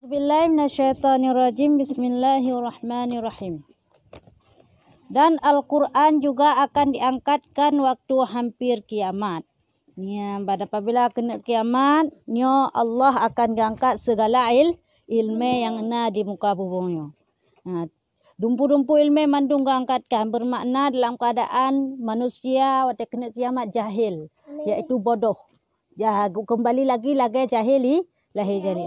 Bismillahirrahmanirrahim. Bismillahirrahmanirrahim. Dan Al-Quran juga akan diangkatkan waktu hampir kiamat. Ya, apabila kena kiamat, nyo Allah akan diangkat segala ilmu yang ada di muka bumi. Nah, dumpu-dumpu ilmu mandung angkatkan, bermakna dalam keadaan manusia waktu kena kiamat jahil, iaitu bodoh. Ya, kembali lagi jahili lahir jadi.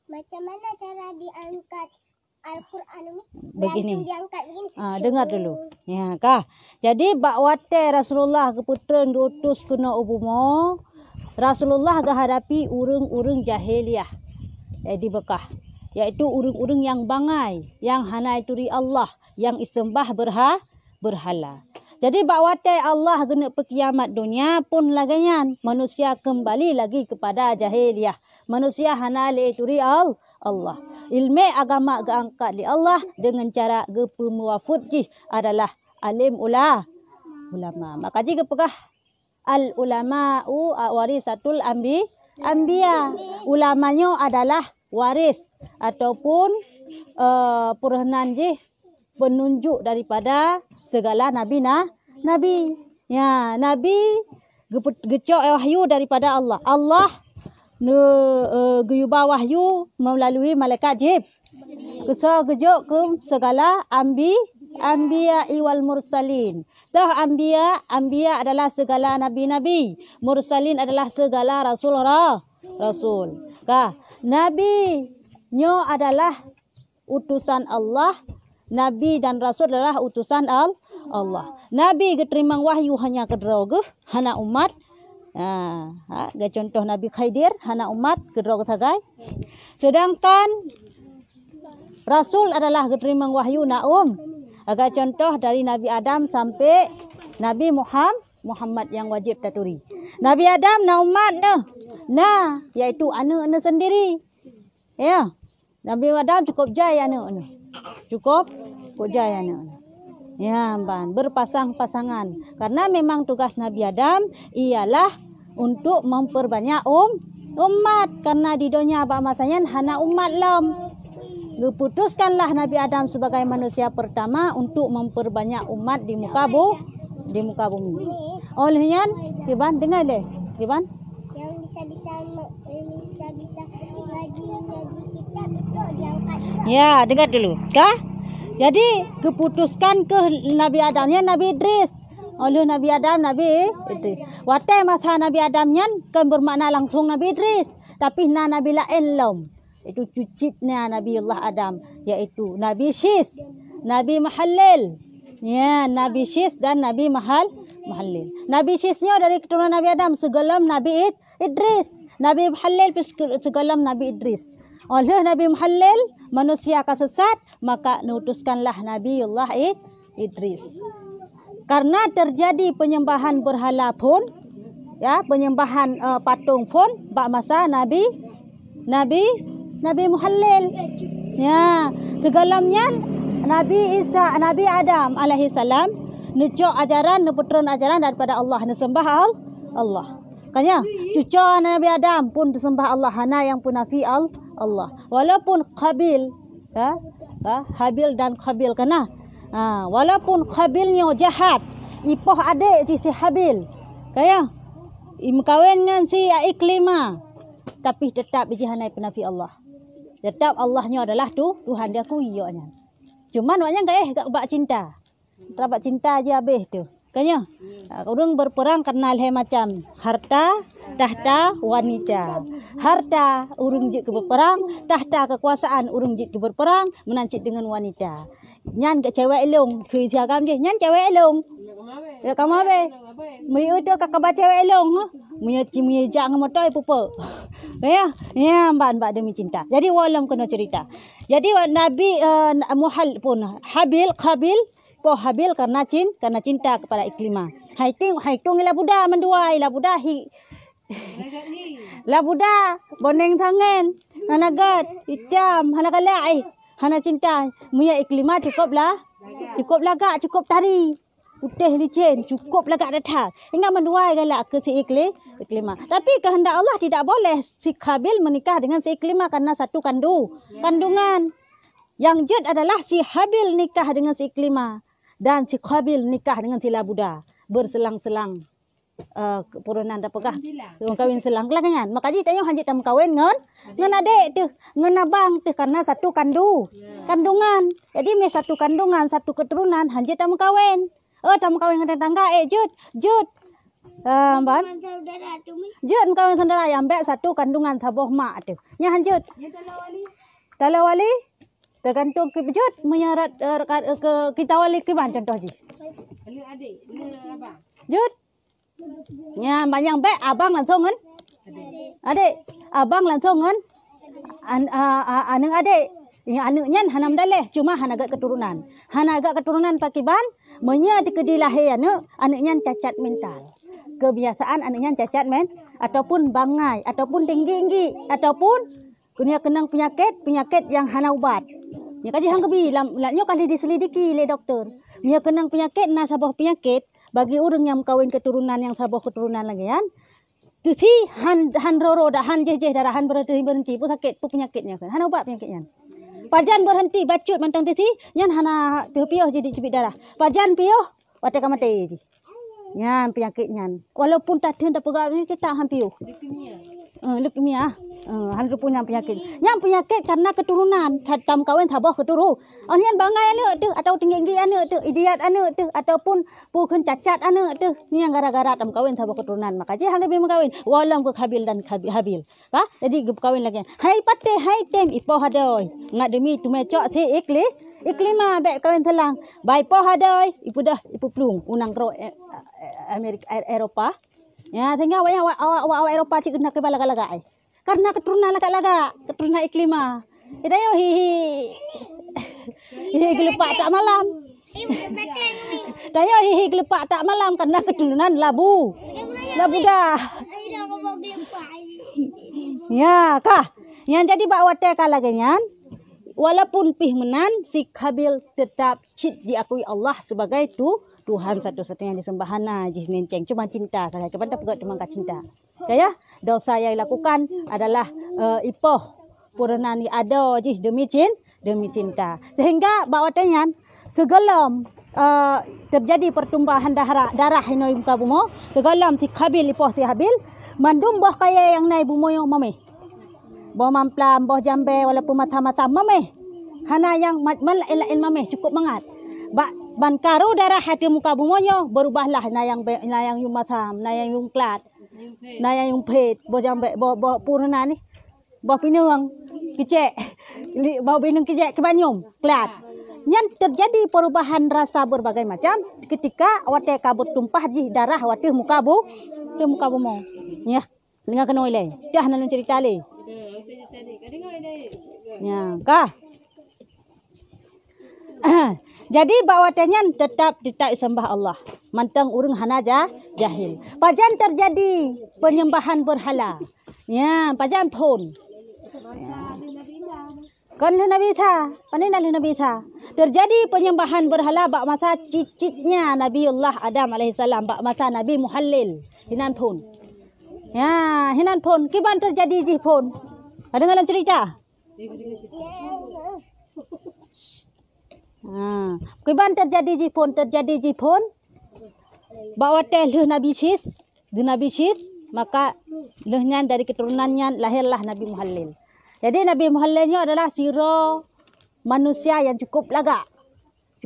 Macam mana cara diangkat Al-Quran ini? Begini. Diangkat begini. Dengar dulu. Ya, kah? Jadi bakwate Rasulullah keputeran diutus kena ubumo. Rasulullah hadapi urung-urung jahiliyah. Di Bekah. Iaitu urung-urung yang bangai, yang hana ituri Allah, yang isembah berhala. Jadi bakwate Allah kena perkiamat dunia pun lagian manusia kembali lagi kepada jahiliyah. Manusia hana ituri Allah. Ilmu agama keangkat di Allah dengan cara pemuafud adalah alim ulama. Maka jika pekah al ulama'u warisatul anbiya. Ulamanya adalah waris ataupun peranan penunjuk daripada segala nabi. Ya, nabi gecok wahyu daripada Allah. Allah guyuba wahyu melalui malaikat Kesal gejuk ke segala anbiya wal mursalin. Dah anbiya adalah segala nabi-nabi. Mursalin adalah segala rasul. Kah? Nabi nyo adalah utusan Allah. Nabi dan rasul adalah utusan Allah. Nabi keterimang wahyu hanya kedroge hana umat. Contoh Nabi Khidir hana umat kedroge tagai. Sedangkan Rasul adalah keterimang wahyu naum. Agak contoh dari Nabi Adam sampai Nabi Muhammad yang wajib taturi. Nabi Adam na umat iaitu anak sendiri. Ya. Nabi Adam cukup jaya anak. Cukup jaya anak. Ya, berpasang-pasangan. Karena memang tugas Nabi Adam ialah untuk memperbanyak umat. Karena di dunia masanya hana umat lam. Diputuskanlah Nabi Adam sebagai manusia pertama untuk memperbanyak umat di muka bumi. Olehnya, kiban dengar deh, kiban. Yang bisa ngaji kitab itu diangkat. Ya, dengar dulu. Kah? Jadi keputuskan ke Nabi Adamnya Nabi Idris. Oleh Nabi Adam Nabi Idris. Watai masa Nabi Adamnya kan bermakna langsung Nabi Idris, tapi Nabi lain lam. Itu cucitnya Nabiullah Adam, yaitu Nabi Syis, Nabi Mahallil. Ya, Nabi Syis dan Nabi Mahallil. Nabi Syisnya dari keturunan Nabi Adam, segelam Nabi Idris. Nabi Mahallil segelam Nabi Idris. Oleh Nabi Mahallil manusia kesesat, maka nutuskanlah Nabiullah Idris. Karena terjadi penyembahan berhala pun, ya, penyembahan patung pun bak masa Nabi Mahallil. Ya, segalamnya Nabi Adam alaihi salam nucuk ajaran, nuputrun ajaran daripada Allah, nesembah Allah. Kanya, cucu Nabi Adam pun disembah Allah, hana yang punafi Allah. Walaupun Qabil, Habil dan Qabil kena. Walaupun Qabilnya jahat, ipoh adik si Habil. Kaya, kawin dengan si Iklimah, tapi tetap dihanai penafi Allah. Tetap Allahnya adalah Tuhan dia kuyonya. Cuman maknya gak bak cinta. Terabak cinta aja habis tu. Kanya, orang berperang kenal macam harta, tahta, wanita. Harta urung jik ke berperang, tahta kekuasaan urung jik ke berperang, menancit dengan wanita. Nyan ke cewek elong, kui siagam je, nyan cewek elong. Ya kamu abe. Mu itu kakak cewek elong, mu jang motoy pupo. Ya, mbak demi cinta. Jadi walam kena cerita. Jadi Nabi Muhal pun Qabil karena cinta kepada Iklimah. Haitung ila Buddha menduai ila Buddha la Buddha boneng tangan hanagat hitam hanagalai hana cinta muya Iklimah cukup lagak cukup tari putih licin, cukup lagak datang. Hingga menuai galak ke si Iklimah. Tapi kehendak Allah tidak boleh si Habil menikah dengan si Iklimah karena satu kandungan. Yang jad adalah si Habil nikah dengan si Iklimah. Dan si Habil nikah dengan si Labuda. Berselang-selang. Kepurunan dapakah kawin selang kan. Maka ji tanya hanjit tam kawin ngan adik tu, ngan abang tu karena satu kandungan. Jadi me satu kandungan, satu keturunan hanjit tam kawin. Tam kawin dengan tetangga jut. Ban. Jut kawin saudara yang ambek satu kandungan saboh mak tu. Nya hanjut. Dalam wali tergantung ke jut menyarat ke kita wali ke mana contoh ji. Adik, abang. Jut. Ya, banyak baik abang langsung kan? Adik, abang langsung kan? Anak adik, yang anaknya hanam daleh, cuma hanaga keturunan. Hanaga keturunan pakiban, menya dikelahir anaknya cacat mental. Kebiasaan anaknya cacat ataupun bangai, ataupun tinggi, ataupun punya kenang penyakit yang hana ubat. Ya kaji hang kebi, laknya kali diselidiki oleh doktor. Punya kenang penyakit, nasabah penyakit. Bagi orang yang kawin keturunan yang sabah keturunan lagi kan. Tisi han roro dah han jeh darah han berhenti pun sakit pun penyakitnya kan. Han ubat penyakitnya. Pajan berhenti bacut mantang tisi nyan hana piuh-piuh jadi cubit darah. Pajan piuh wate ka mati ji. Nyan penyakitnya. Walaupun tak ada pegawai ni tak han piuh. Leukemia. Han punya penyakit. Yang penyakit karena keturunan. Tam kawin sabah keturun. Onian bangai anak tu atau tinggi anak tu, idiot anak tu ataupun bukan cacat anak tu. Ni yang gara-gara tam kawin sabah keturunan. Maka je hang lebih mengkawin walam ke Habil dan Habil. Ha? Jadi kawin lagi. Hai pate hai tem ipo hadoi. Ngak demi tu mecok si Iklimah baik kawin selang. Bai po hadoi ipu dah ipu plung unang ro Amerika Eropah. Ya, sehingga awak Eropah cik kena kebal laga-laga. Karena keturunan laga-laga, keturunan Iklimah. Idayo hihi gelepak tak malam. Dayo hihi gelepak tak malam karena keturunan labu dah. Ya, kah. Yang jadi bak wate kalagenyan, walaupun pih menan si Habil tetap diakui Allah sebagai Tuhan satu-satunya yang disembahana jih menceng cuma cinta saya kepada pegat temangka cinta. Ya, dosa yang dilakukan adalah ipoh purnani ada jih demi cinta. Sehingga bawatnya segelam terjadi pertumbuhan darah hinoi muka bumo, segelam si Habil ipoh si Habil mandum boh kaya yang naik bumo yang mameh. Boh mamplam, boh jambe walaupun mata-mata mameh. Hana yang malain mameh cukup mangat. Ban karu darah hati muka bumonyo berubahlah nayang yung matam, nayang yung klat, nayang yung pet, bo jambe, bo purna ni, bo pinuang kicek, bo binung kicek kebanyum, klat. Yang terjadi perubahan rasa berbagai macam ketika wate kabut tumpah di darah wate muka bumo. Ya, dengar kena oleh. Dah nak cerita le. Ya, kah? Jadi bawatanya tetap sembah Allah. Mantang urang hana jahil. Pajan terjadi penyembahan berhala. Ya, pajan pun. Kan Nabi Isa, panen Nabi Isa. Terjadi penyembahan berhala bak masa cicitnya Nabiullah Adam alaihissalam, bak masa Nabi Muhallil. Hinan pun. Ya, hinan pun. Kiban terjadi jih pun. Ada ngalan cerita? Kiban terjadi jipun bawa teh Nabi Sis, maka lehnya dari keturunannya lahirlah Nabi Muhallil. Jadi Nabi Muhallilnya adalah siro manusia yang cukup lagak,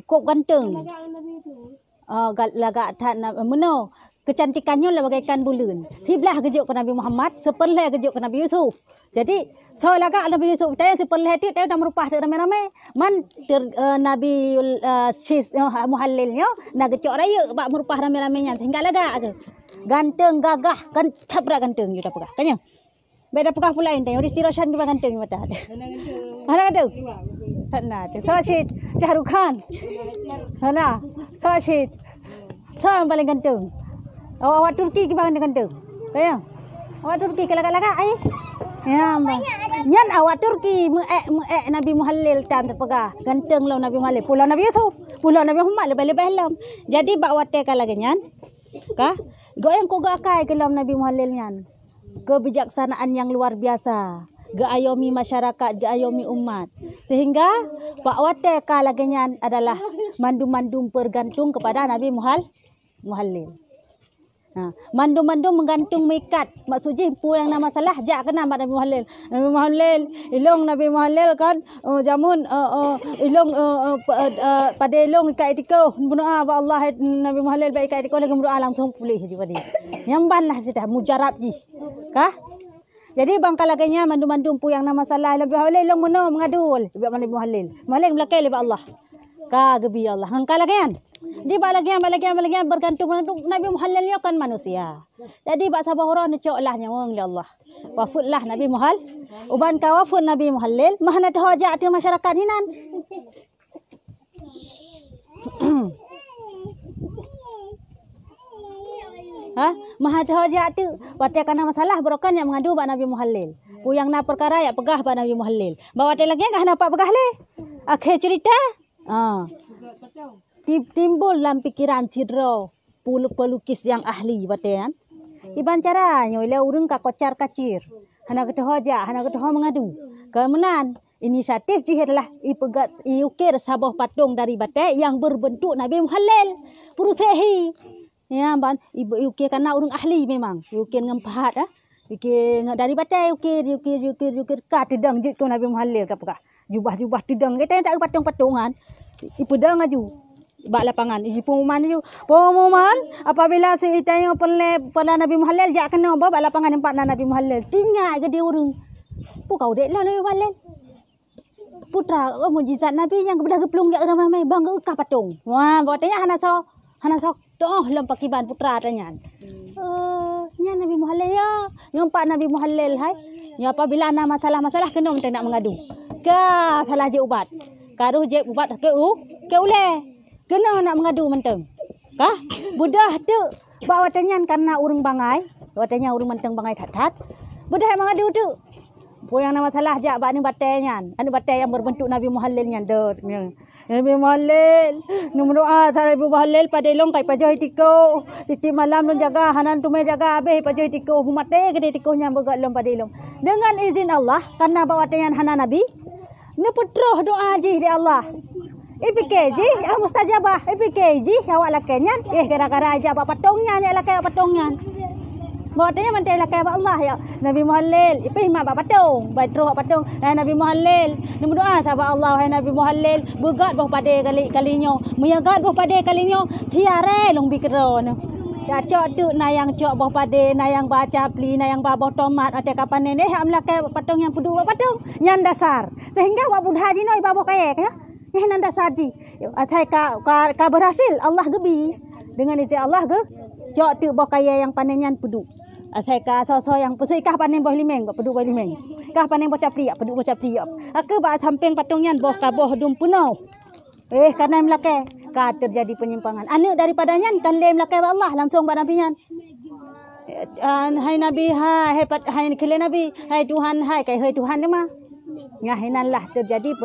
cukup ganteng. Lagak tak meno. Kecantikannya lah bagaikan bulan. Sebelah kejuk ke Nabi Muhammad, seperlah kejuk ke Nabi Yusuf. Jadi so lagak Nabi Yusuf tanya seperlah itu dia dah merupah ramai-ramai. Man Nabi Muhallilnya nak kecok raya bak merupah ramai-ramainya sehingga lagak ganteng gagah kan cabra ganteng you dah pegah. Kanya. Beda pegah pula ini. Uristi Roshan juga ganteng mata. Mana ada? Tak nak. So Shah Rukh Khan. Mana? So yang paling ganteng. Awak Turki ke bang ganteng. Kaya. Awak Turki ke lagak-lagak ai. Ya, Nyan awak Turki meek Nabi Muhallil tam terpegah. Ganteng lah Nabi Muhallil. Pulau Nabi Yusuf, pulau Nabi Muhammad lebih-lebih lam. Jadi bak wate kala genyan. Kah? Goyang ko gakai kelam Nabi Muhallil nyan. Kebijaksanaan yang luar biasa. Geayomi masyarakat, geayomi umat. Sehingga bak wate kala genyan adalah mandum-mandum bergantung kepada Nabi Muhallil. Ha, mandum-mandum menggantung mikat. Maksudnya pu yang nama salah jak kena Nabi Muhallil. Nabi Muhallil, ilong Nabi Muhallil kan jamun ilong pada ilong ikat itiko. Berdoa ba Allah Nabi Muhallil baik ikat itiko lagi berdoa langsung pulih je pada. Nyamban lah sudah mujarab ji. Kah? Jadi bangka laganya mandum-mandum pu yang nama salah Nabi Muhallil ilong mono mengadul lebih Nabi Muhallil. Muhallil belakang lebih Allah. Ka gebi Allah. Hangka lagian. Di balagian bergantung Nabi Muhallil ni kan manusia. Jadi bak sabah orang ni coklah nyawang li Allah. Wafutlah Nabi Muhallil. Uban ka wafut Nabi Muhallil, mahana tahajat di masyarakat hinan. Ha? Mahana tahajat tu. Wate kana masalah berokan yang mengadu bak Nabi Muhallil. Puyang na perkara ya pegah bak Nabi Muhallil. Bawa te lagi enggak nampak pegah le. Akhir cerita. Timbul dalam pikiran Cidro pelukis yang ahli batean. Iban caranya oleh urang ka kocar kacir. Hana kata hoja, hana kata mengadu. Kemudian inisiatif jihad adalah ipegat iukir sabah patung dari bate yang berbentuk Nabi Muhallil. Purusehi. Ya ban ibu ukir karena urang ahli memang. Ukir ngempahat Ukir dari bate ukir ka tedang jit ke Nabi Muhallil ka pekah. Jubah-jubah tedang kita tak patung-patungan. Ipedang aju. Bak lapangan pengumuman tu pengumuman apabila si tanya pada Nabi Muhallil jak kena bak lapangan empat Nabi Muhallil tinggal ke dia urang pu kau dek lah Nabi Muhallil putra mujizat Nabi yang kepada geplung jak ramai bangga ka patung wah bawa tanya hana so doh lem pakiban putra tanya nya Nabi Muhallil ya yang empat Nabi Muhallil hai ya apabila ada masalah kena nak mengadu ke salah je ubat karuh je ubat ke ule kena nak mengadu menteng. Kah? Budah tu bawa tanyan karena urang bangai. Bawa tanya urang menteng bangai tat-tat. Budah mengadu tu. Poyang nama salah jak bak ni batai nyan. Anu batai yang berbentuk Nabi Muhallil nyan dur. Nabi Muhallil, nu doa Nabi Muhallil pada long kai pajoi tiko. Siti malam nun jaga hanan tume jaga habis pajoi tiko. Humate gede tiko nyam begat long pada long. Dengan izin Allah karena bawa tanyan hanan Nabi. Nu putroh doa ji di Allah. IPKJ, mustajabah. IPKJ, awak lakenyan. Gara-gara aja bapak patungnya, ni lakai patungnya. Bawatnya mantai lakai Allah ya. Nabi Muhallil, ipih mak bapak patung. Baitruh patung. Nabi Muhallil, ni berdoa sahabat Allah. Nabi Muhallil, begat bawah pada kalinya. Menyagat bawah pada kalinya. Tiare long bikron. Ya cok tu nayang cok bawah pada, nayang baca pli, nayang bawah tomat. Ada kapan ni? Hak melakai patung yang pudu patung. Yang dasar. Sehingga wak budha jinoi bawah kayak ya. Ini nanda saji. Atai ka berhasil Allah gebi. Dengan izin Allah ke jok tu boh kaya yang panenyan pedu. Atai ka so yang pusai kah panen boh limeng pedu boh limeng. Kah panen boh capri pedu boh capri. Aku ba samping patungnya boh ka boh dum punau. Karena melake ka terjadi penyimpangan. Anak daripadanya kan le melake Allah langsung pada nabinya. Hai Nabi hai kele Nabi hai Tuhan hai kai hai Tuhan ni mah. Ngahinanlah terjadi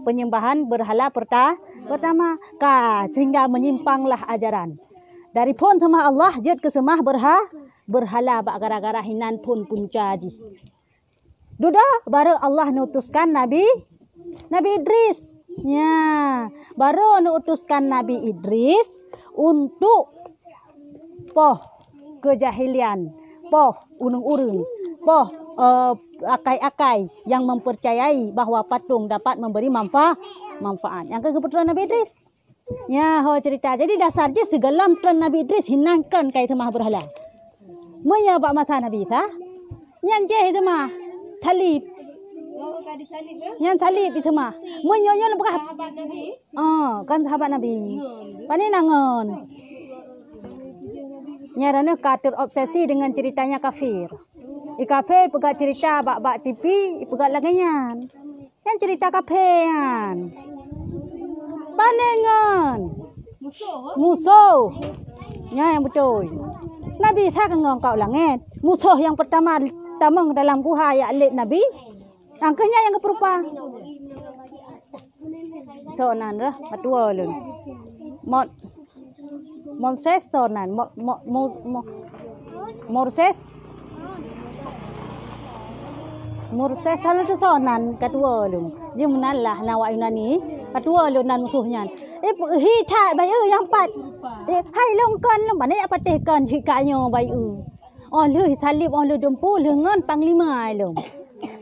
penyembahan berhala pertama sehingga menyimpanglah ajaran dari pun sama Allah jad ke semah berhala bak gara-gara hinan pun puncaji duda baru Allah nutuskan Nabi Idris ya baru nutuskan Nabi Idris untuk poh kejahilian poh urung-urung poh akai-akai yang mempercayai bahawa patung dapat memberi manfaat. Yang kebetulan Nabi Idris. Ya, cerita. Jadi dasar je segelam tren Nabi Idris hinangkan kai semah berhala. Moya bak masa Nabi Isa. Nyan je itu mah talib. Nyan talib itu mah. Moya nyan bekah. Kan sahabat Nabi. Pani nangon. Nyarana katur obsesi dengan ceritanya kafir. Kafir pegat cerita bak-bak TV, pegat lagian. Yang cerita kafir. Panengan. Musuh. Ya yang betul. Nabi Isa kan ngongkau langit. Musuh yang pertama tamang dalam guha ya alit Nabi Angkanya yang keperupa. Sonan dah, patua lun. Moses sonan, Moses selalu tu sonan kedua lun. Dia menalah nawak Yunani, kedua lun nan musuhnya. Hi thai bai yang pat. Hai longkan mana apa tehkan jikanya bai oh lu salib oh lu dempu lengan panglima lun.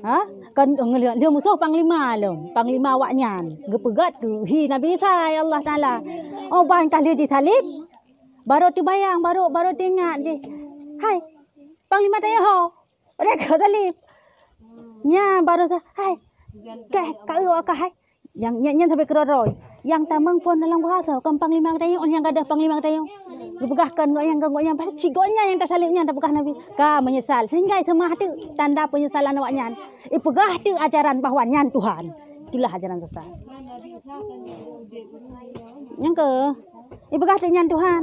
Ha? Kan ngelihat dia musuh panglima lun. Panglima awaknya. Gepegat tu hi Nabi Isa Allah Taala. Oh ban kali disalib. Baru terbayang, baru teringat dia. Hai, panglima tanya ho. Mereka salib. Nya baru hai. Kau hai. Yang sampai keroroi. Yang tamang pun dalam bahasa kan panglima tanya yang ada panglima tanya. Dipegahkan yang balik cigoknya yang tak salibnya tak pegah Nabi. Ka menyesal sehingga semua tu tanda penyesalan awaknya. Pegah tu ajaran bahawa Tuhan. Itulah ajaran sesat. Yang ke pegah tu Tuhan.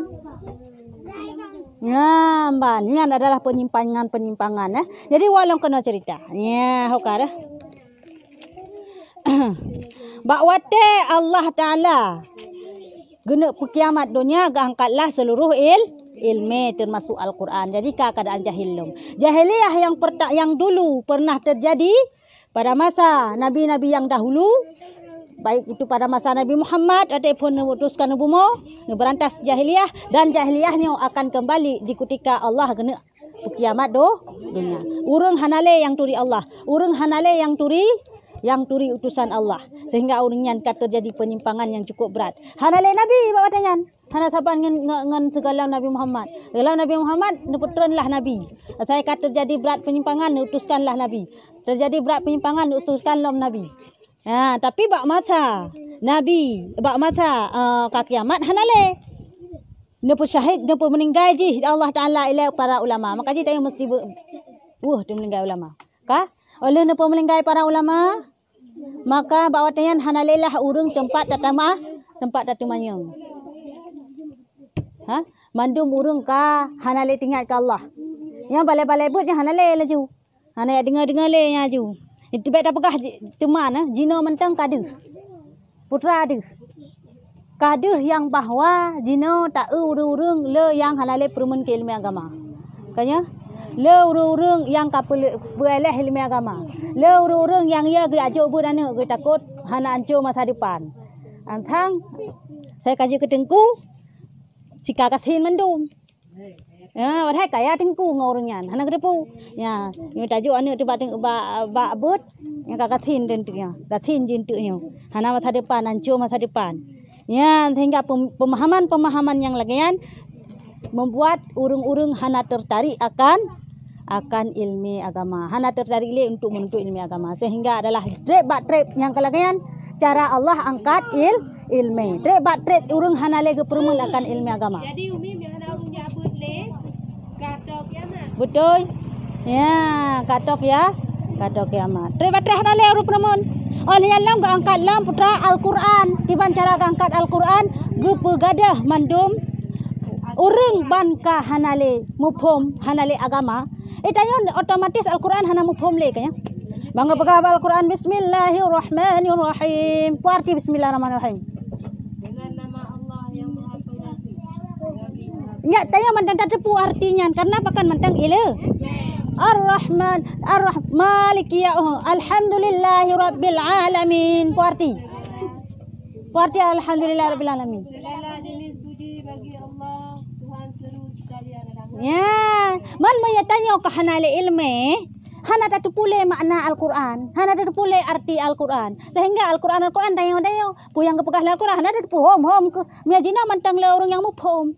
Ya, ban, ini adalah penyimpangan. Jadi walau kena cerita. Ya, hokar. Bakwate Allah Taala guna kiamat dunia angkatlah seluruh ilmu termasuk Al-Quran. Jadi keadaan jahiliyah yang dulu pernah terjadi pada masa nabi-nabi yang dahulu, baik itu pada masa Nabi Muhammad ataupun memutuskan nubumo, berantas jahiliyah dan jahiliyahnya akan kembali di ketika Allah guna kiamat dunia. Urang hanale yang turi Allah, urang hanale yang turi utusan Allah, sehingga urangnya terjadi penyimpangan yang cukup berat. Hanale Nabi bawa tangan, hana saban ngan segala Nabi Muhammad. Segala Nabi Muhammad neputranlah Nabi. Saya kata terjadi berat penyimpangan utuskanlah Nabi. Terjadi berat penyimpangan utuskanlah Nabi. Ha, tapi bak masa Nabi, bak masa kiamat hanale. Nepo syahid, nepo meninggal ji Allah Taala ila para ulama. Maka ji tayo mesti dia meninggal ulama. Ka? Oleh nepo meninggal para ulama, maka bawa tayan hanalelah urang tempat tatumanya. Ha? Mandum urang ka hanale tinggal ke Allah. Yang balai-balai buat yang hanale laju. Hanale dengar-dengar le nya ju. Itu baik apakah teman jino mentang kadu. Putra adu. Kadu yang bahwa jino tak urung le yang halale perumun ke ilmu agama. Kanya le urung yang kapel boleh ilmu agama. Le urung yang ia ge ajuk bu dana ge takut hana ancur masa depan. Antang saya kaji ke tengku jika kasin mendum. Ya, wadai kaya tengku ngorangnya. Hana kedepu. Ya, ni tajuk anu tu ba but yang kakatin tentunya. Katin jintunya. Hana masa depan, ancur masa depan. Ya, sehingga pemahaman yang lagian membuat urung-urung hana tertarik akan ilmu agama. Hana tertarik le untuk menuntut ilmu agama. Sehingga adalah trep yang kelagian cara Allah angkat ilmu. Trep urung hana le keperumun akan ilmu agama. Jadi umi yang hana urung nyabut le katok kiamat. Betul. Ya, katok kiamat. Trep hana le urung perumun. Oleh yang angkat lam putra Al-Quran. Tiban cara angkat Al-Quran gepegadah mandum urung banka hanale mufhum hanale agama. Itayon otomatis Al-Quran hana mufhum le kaya. Bangga pegah Al-Quran Bismillahirrahmanirrahim. Puarti Bismillahirrahmanirrahim. Dengan nama Allah yang Maha Pengasih. Enggak tanya mandang tepu artinya karena pakan mandang ile. Ar-Rahman Maliki ya Alhamdulillahi Rabbil Alamin. Puarti Alhamdulillahi Rabbil Alamin. Segala jenis puji bagi Allah Tuhan seluruh sekalian. Ya, man maya tanya ke hanale ilmu, hana tak terpulih makna Al-Quran, hana tak terpulih arti Al-Quran. Sehingga Al-Quran tanya puyang kepegah Al-Quran hana tak hom ke miajina mantang le orang yang mufhum.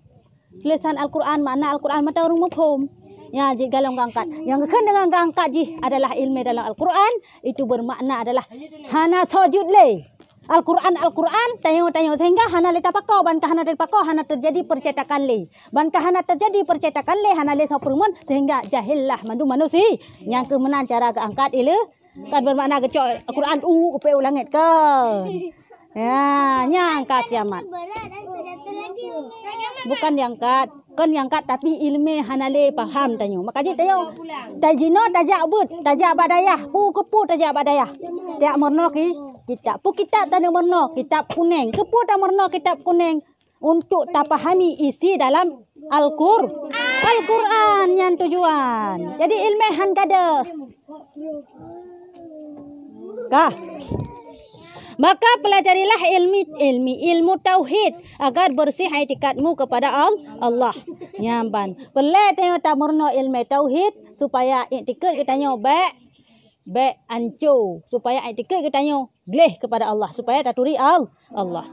Tulisan Al-Quran makna Al-Quran mata orang mufhum. Ya, jika dalam angkat. Yang dengan angkat ji adalah ilmu dalam Al-Quran, itu bermakna adalah hana sujud le. Al-Quran tanya sehingga hana le tapakau bankah hana tapakau hana terjadi percetakan le. Bankah hana terjadi percetakan le hana le sapermun sehingga jahillah mandu manusia yang kemenan cara keangkat ile kan bermakna kecok Al-Quran upe langit ke. Ya, nyangkat kiamat. Berat dan satu lagi Umi. Bukan diangkat. Kan diangkat tapi ilmu hanale faham tanyo. Makanya tayo. Tajino tajak but, tajak badayah. Pu kepu tajak badayah. Tak merno ki kitab. Pu kitab tanda merno, kitab kuning. Kepu tak merno kitab kuning. Untuk tak pahami isi dalam Al-Quran yang tujuan. Jadi ilmu han kada. Kah? Maka pelajarilah ilmu tauhid agar bersih etikadmu kepada Allah. Nyamban. Pelai tengok tak merno ilmu tauhid supaya etikad kitanya baik ancu, supaya etikad kitanya bleh kepada Allah, supaya taturi Allah.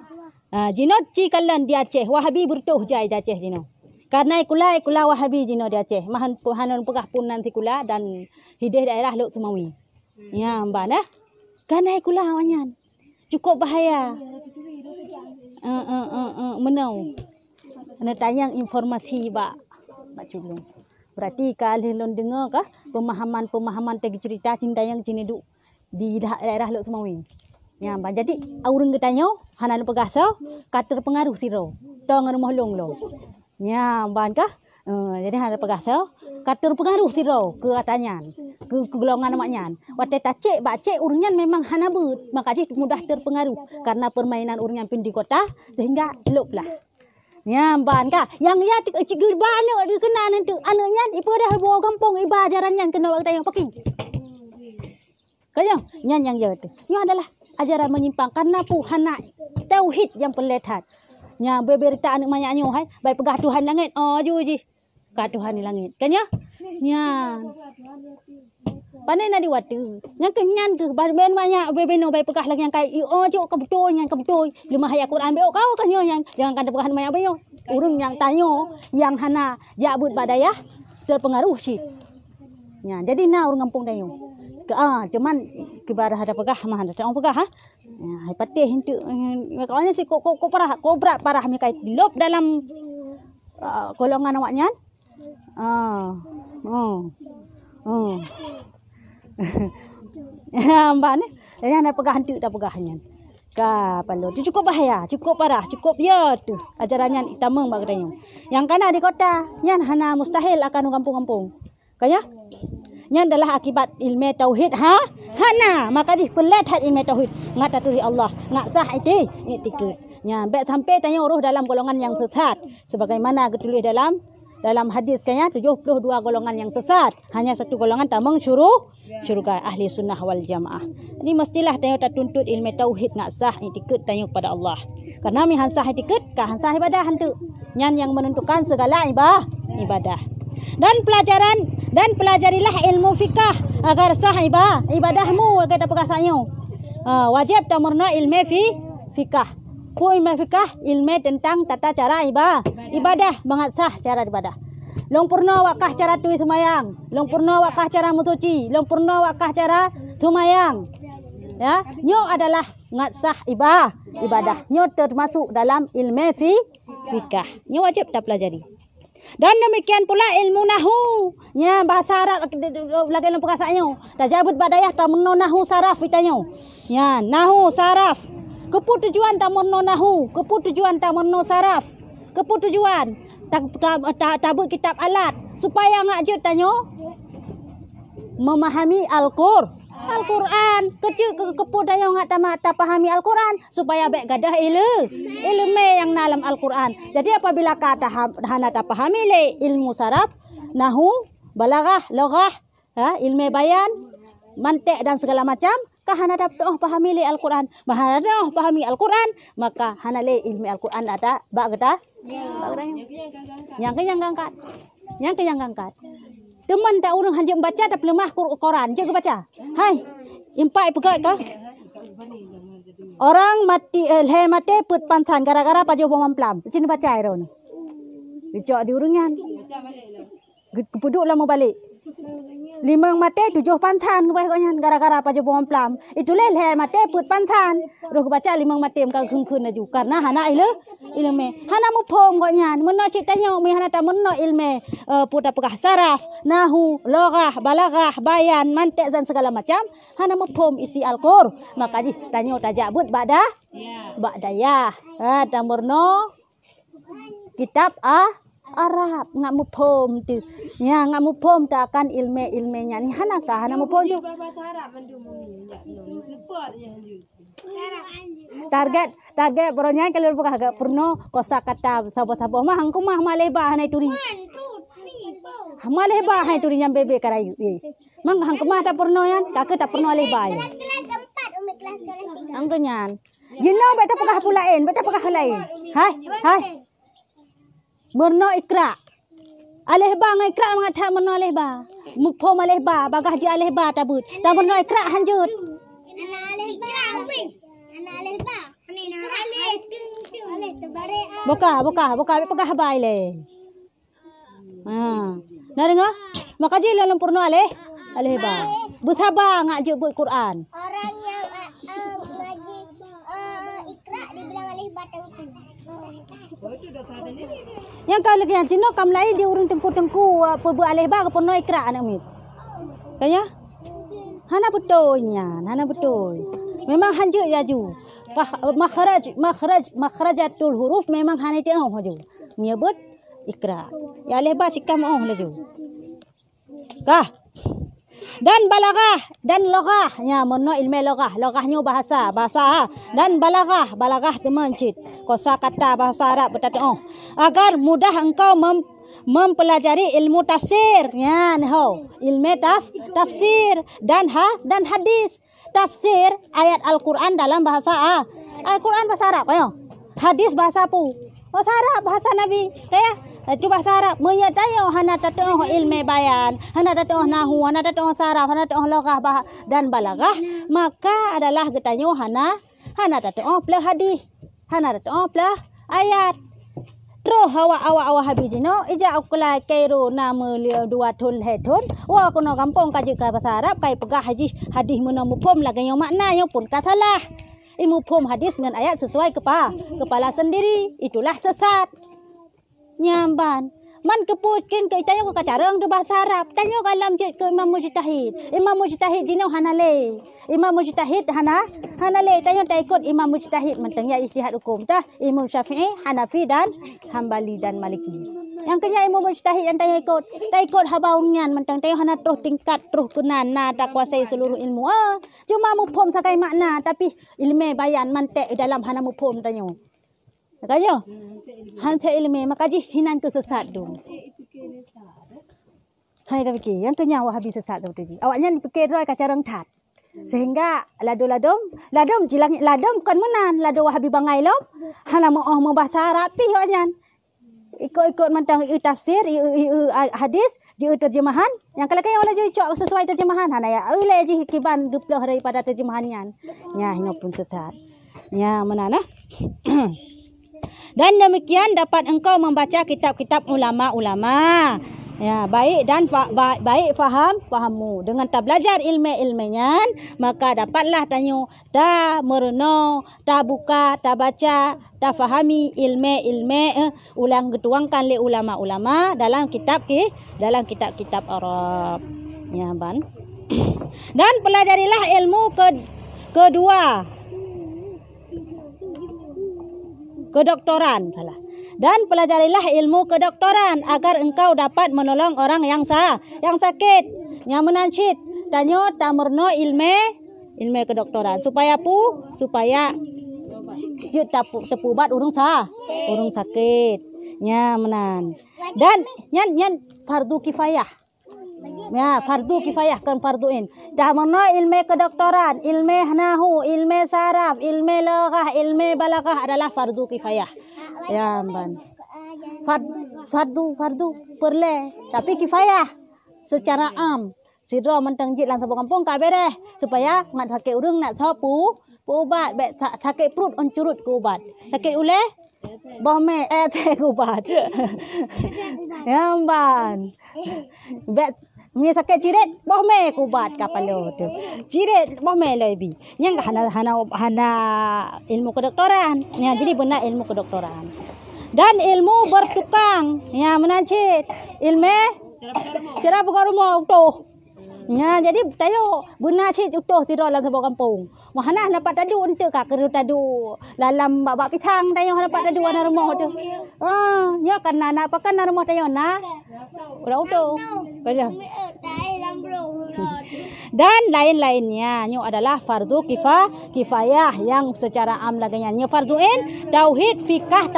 Jinot ci kalan dia Aceh, Wahabi bertuh jai dia Aceh jino. Karena ikula Wahabi jino dia Aceh. Mahan pegah pun nanti kula dan hidih daerah Lok Sumawi. Nyamban Karena ikula awanyan. Cukup bahaya. Menau. Ana tayang informasi Pak Culung. Berarti kalau lon dengar kah pemahaman tegi cerita cinta yang cini duk di daerah Lok Sumawi. Ya, jadi orang ketanya hanan pegasa kata pengaruh siro. Tong rumah long lo. Ya, kah? Jadi hanan pegasa kata pengaruh siro ke katanya. Ke golongan maknya. Waktu tacik bacik urunyan memang hanabut, maka jadi mudah terpengaruh karena permainan urunyan pun di kota sehingga luplah. Ya, kah? Yang ya cikgu banyak kena nanti anaknya ibadah bawa kampung ibadah ajarannya kena waktu yang pakai. Kaya yang tu. Ini adalah ajaran menyimpang karena puhana tauhid yang perlehat. Nya berita anak mayaknya hai, baik pegah Tuhan langit. Oh juji. Ka Tuhan di langit. Kan ya? Nya. Pandai nak diwatu. Yang kenyan ke ben banyak bebeno baik pegah lagi yang kai oh jo ka betul yang ka betul. Lima ayat Quran be kau kan yo yang jangan kan pegah banyak be yo. Urung yang tanyo yang hana jabut badayah terpengaruh sih. Ya, jadi na orang kampung dayo. Cuman kibarah ada pegah mah ada orang pegah ha. Ya, hai patih hintu makanya si kok parah mi kai lop dalam golongan awaknya. Mbak ni, dia nak pegah hantu tak pegahnya. Kapalo, itu cukup bahaya, cukup parah, cukup ya tu ajarannya hitam mbak katanya. Yang kana di kota, nyan hana mustahil akan kampung-kampung. Kaya? Nyan adalah akibat ilmu tauhid hana maka di pelat ilmu tauhid ngat taturi Allah ngat sah itikad. Nya bet sampai tanya roh dalam golongan yang sesat sebagaimana ketulis dalam hadis kayaknya 72 golongan yang sesat, hanya satu golongan tamang syurga ahli sunnah wal jamaah. Jadi mestilah tanya tak tuntut ilmu tauhid nak sah itikad tanya kepada Allah. Karena mi hansah itikad ka hansah ibadah hantu. Nyan yang menentukan segala ibadah. Dan pelajarilah ilmu fikah agar sah ibadahmu kita pegasanyo. Wajib tamurna ilmu fikah. Ilmu fikah ilmu tentang tata cara ibadah bangat sah cara ibadah. Long purna wakah cara tui semayang, long purna wakah cara mutuci, long purna wakah cara semayang. Ya, nyo adalah ngat sah ibadah. Nyo termasuk dalam ilmu fikah. Nyo wajib kita pelajari. Dan demikian pula ilmu nahu. Nya bahasa Arab lagi dalam perkataannya. Tajabut badayah tamunno nahu saraf itanyo. Ya, nahu saraf. Kepu tujuan tamunno nahu, kepu tujuan tamunno saraf. Kepu tujuan tabut kitab alat supaya ngajut tanyo memahami Al-Quran. Kecil kepu dayo ngak ta pahami Al-Quran supaya baik gadah ilmu yang dalam Al-Quran. Jadi apabila kata hana ta pahami le ilmu saraf, nahu, balaghah, lughah, ilmu bayan, mantik dan segala macam, hana ta pahami le Al-Quran. Bahana dah pahami Al-Quran, maka hana le ilmu Al-Quran ada bak gada. Yang gangkat. Teman tak orang hanya baca tak lemah Quran je ke baca. Hai, impai pegat ke? Orang mati mati put pantan gara-gara pajo bomam plam. Cini baca iron. Dicok di urungan. Kepuduk lah mau balik. 5 mati 7 pantan kebaiknya gara-gara pajo bomam plam. Itu leh mati put pantan. Roh baca 5 mati mka khun aju karena hana ilmu. Hana mu pom koknya. Menno ceritanya mi hana ta menno ilmu puta pegah saraf, nahu, lughah, balaghah, bayan, mantik dan segala macam. Hana mu pom isi Al-Qur'an. Maka tanya tajabut badah. Ba'dayah. Dan murno kitab Arab ngak mupom tu. Ya ngak mupom tak akan ilme-ilmenya ni hanakah hana mupom tu. Bahasa Arab mandu mumi. Lupa yang dia. Target bronya kalau buka agak purno kosakata sabo-sabo mah hangku mah maleba hanai turi. 1, 2, 3, 4. Maleba hanai turi yang bebe karayu. Mang hangku mah tak purno yan, tak purno leba. Kelas 4, Umi kelas 3. Angko nyan. You know beta pegah pulain, beta pegah lain. Hai. Murno ikra. Aleh ba ngai ikra mengata murno aleh ba. Mupom aleh ba, bagah di aleh ba tabut. Ta murno ikra hanjut. Anak alih ba, Umi. Anak alih ba. Alih tebare. Buka pegah bai le. Nah dengar? Maka je lalu purno aleh ba. Buthaba ngak je buat Quran. Orang yang ngaji ikra dibilang alih ba tengku. Yang kau lagi yang Cina kam lain dia urung tengku pebu alih ba ke purno ikra anak mit. Kaya? Hana betul. Memang hanjut jaju. Makhrajatul huruf memang hana tengok haju. Menyebut ikra. Ya alih ba sikam laju. Kah? Dan balaghah dan loghah nya mono ilmu loghahnya bahasa dan balaghah teman cit kosakata bahasa Arab betatong agar mudah engkau mempelajari ilmu tafsir ya ilmu tafsir dan hadis tafsir ayat Al-Quran dalam bahasa Al-Quran bahasa Arab ayo hadis bahasa bahasa Arab bahasa Nabi kaya itu bahasa Arab moya tayo hana tatong ilmu bayan hana tatong nahu hana tatong saraf hana tatong loghah dan balaghah maka adalah getanyo hana tatong plah hadis hana tatong plah ayat tro hawa habijino ija ukula kairo nama liu dua thun hetun wa kono kampung kaji ka bahasa Arab kai pegah hadis meno mupom lagi yang maknanya pun katalah mupom hadis dengan ayat sesuai kepala sendiri itulah sesat nyamban man keputkin ke tayo ka carang de bahasa Arab tayo kalam je ke Imam Mujtahid dino hanale Imam Mujtahid hanale tayo ikut Imam Mujtahid mentang ya ijtihad hukum tah Imam Syafi'i Hanafi dan Hambali dan Maliki yang kenya Imam Mujtahid yang tayo ikut habaunyan mentang tayo hana terus tingkat terus kunana tak kuasai seluruh ilmu cuma mufhum sakai makna tapi ilmu bayan mantek dalam hana mufhum tayo kayo hanse ilmu makaji hinan tu sesat tu hai dah fikir yang tu nyawa habis sesat tu ji awaknya dipikir roi kacarang tat sehingga ladom jilang ladom kan menan lado wahabi bangai lom hala mau bahasa Arab pi awaknya ikut mentang tafsir hadis je terjemahan yang kalau kaya oleh je cok sesuai terjemahan hana ya oleh je kiban duploh daripada terjemahannya ya hino pun sesat ya menana dan demikian dapat engkau membaca kitab-kitab ulama-ulama. Ya, baik dan baik fahammu. Dengan tak belajar ilmu-ilmunya, maka dapatlah tanyo dah merenung, dah buka, dah baca, dah fahami ilmu ulang dituangkan oleh ulama-ulama dalam kitab-kitab Arab. Ya, ban. Dan pelajarilah ilmu kedua. Kedoktoran salah. Dan pelajarilah ilmu kedoktoran agar engkau dapat menolong orang yang sakit, yang menancit. Tanyo tamerno ilmu kedoktoran supaya je tepu bat urung sakit. Nya menan. Dan nyan fardu kifayah. Ya, fardu kifayah kan farduin. Dah mana ilmu kedoktoran, ilmu nahu, ilmu saraf, ilmu loghah, ilmu balaghah adalah fardu kifayah. Ya, ban. Fardu perle, tapi kifayah secara am. Sidro mentang jit lang sabung kampung ka bereh supaya ngat sakit urang nak sapu ubat bet sakit perut on curut ku ubat. Sakit uleh bohme teh ubat. Ya, ban. Bet mi sakit ciret bohme kubat kapalo tu ciret bohme lebih yang hana ilmu kedoktoran ya jadi benar ilmu kedoktoran dan ilmu bertukang ya menancit ilmu cara buka rumah tu Ya, jadi tayo guna cik utuh tidur dalam sebuah kampung. Mahana dapat tadu untuk kak keru tadu dalam bab pitang tayo dapat tadu ana rumah tu. Ya kan nak pakan ana rumah tayo na. Udah utuh. Kaya. Dan lain-lainnya nyo adalah fardu kifayah yang secara am laganya nyo farduin tauhid fikah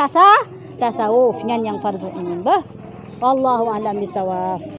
tasawuf nyan yang farduin. Wallahu a'lam bisawab.